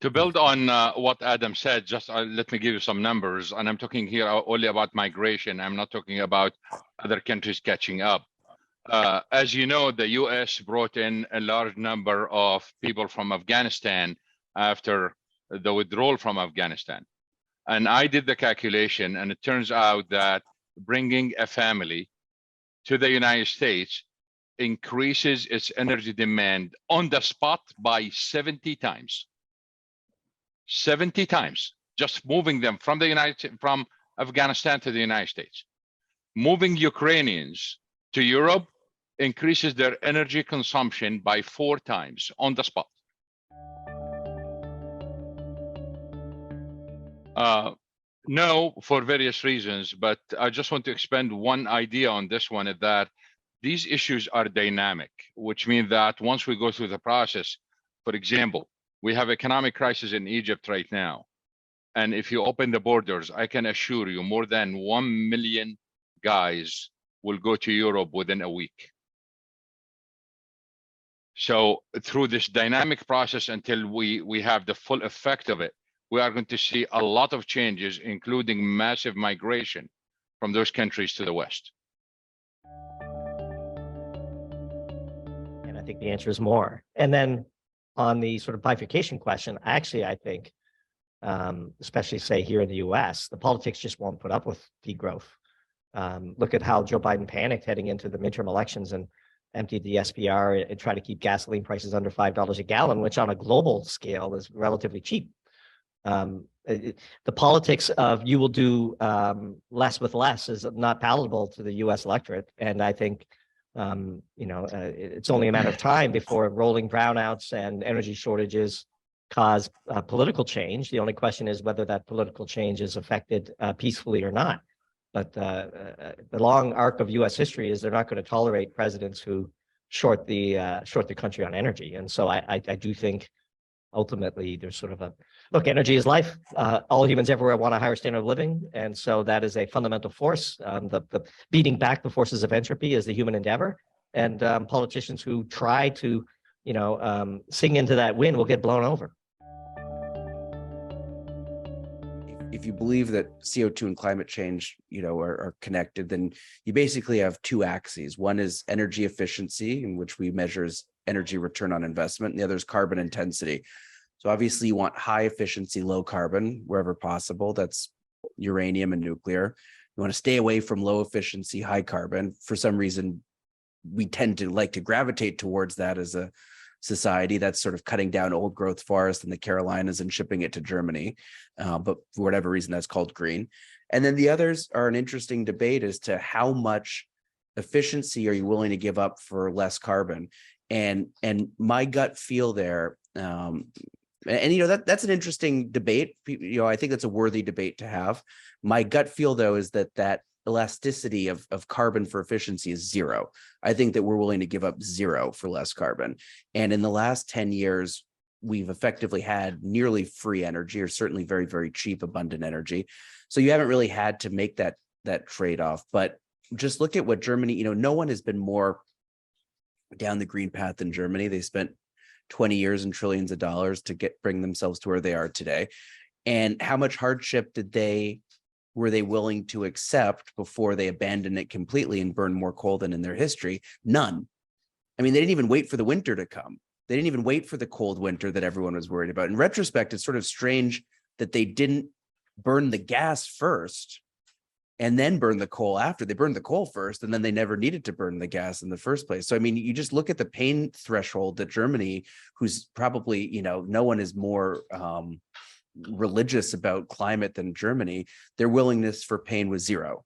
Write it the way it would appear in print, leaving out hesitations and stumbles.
To build on what Adam said, just let me give you some numbers. And I'm talking here only about migration. I'm not talking about other countries catching up. As you know, the US brought in a large number of people from Afghanistan after the withdrawal from Afghanistan. And I did the calculation, and it turns out that bringing a family to the United States increases its energy demand on the spot by 70 times. 70 times, just moving them from Afghanistan to the United States. Moving Ukrainians to Europe increases their energy consumption by 4 times on the spot. No, for various reasons, but I just want to expand one idea on this one, is that these issues are dynamic, which means that once we go through the process, for example, we have economic crisis in Egypt right now. And if you open the borders, I can assure you more than 1 million guys will go to Europe within a week. So through this dynamic process, until we have the full effect of it, we are going to see a lot of changes, including massive migration from those countries to the West. And I think the answer is more. And then on the sort of bifurcation question, actually, I think, especially say here in the US, the politics just won't put up with degrowth. Look at how Joe Biden panicked heading into the midterm elections and emptied the SPR and tried to keep gasoline prices under $5 a gallon, which on a global scale is relatively cheap. The politics of you will do less with less is not palatable to the US electorate. And I think, it's only a matter of time before rolling brownouts and energy shortages cause political change. The only question is whether that political change is affected peacefully or not. But the long arc of US history is they're not going to tolerate presidents who short the country on energy. And so I do think ultimately there's sort of a look, energy is life. All humans everywhere want a higher standard of living. And so that is a fundamental force. The beating back the forces of entropy is the human endeavor. And politicians who try to, sing into that wind will get blown over. If you believe that CO2 and climate change, are connected, then you basically have two axes. One is energy efficiency, in which we measures energy return on investment, and the other is carbon intensity. So obviously you want high efficiency, low carbon wherever possible. That's uranium and nuclear. You want to stay away from low efficiency, high carbon. For some reason, we tend to like to gravitate towards that as a society. That's sort of cutting down old growth forest in the Carolinas and shipping it to Germany. But for whatever reason, that's called green. And then the others are an interesting debate as to how much efficiency are you willing to give up for less carbon? And my gut feel there, that's an interesting debate. I think that's a worthy debate to have. My gut feel, though, is that elasticity of carbon for efficiency is zero. I think that we're willing to give up zero for less carbon. And in the last 10 years, we've effectively had nearly free energy, or certainly very, very cheap, abundant energy. So you haven't really had to make that trade-off. But just look at what Germany, no one has been more down the green path than Germany. They spent 20 years and trillions of dollars to bring themselves to where they are today. And how much hardship were they willing to accept before they abandoned it completely and burned more coal than in their history? None. I mean, they didn't even wait for the winter to come. They didn't even wait for the cold winter that everyone was worried about. In retrospect, it's sort of strange that they didn't burn the gas first and then burn the coal after. They burned the coal first, and then they never needed to burn the gas in the first place. So, I mean, you just look at the pain threshold that Germany, who's probably, no one is more religious about climate than Germany, their willingness for pain was zero.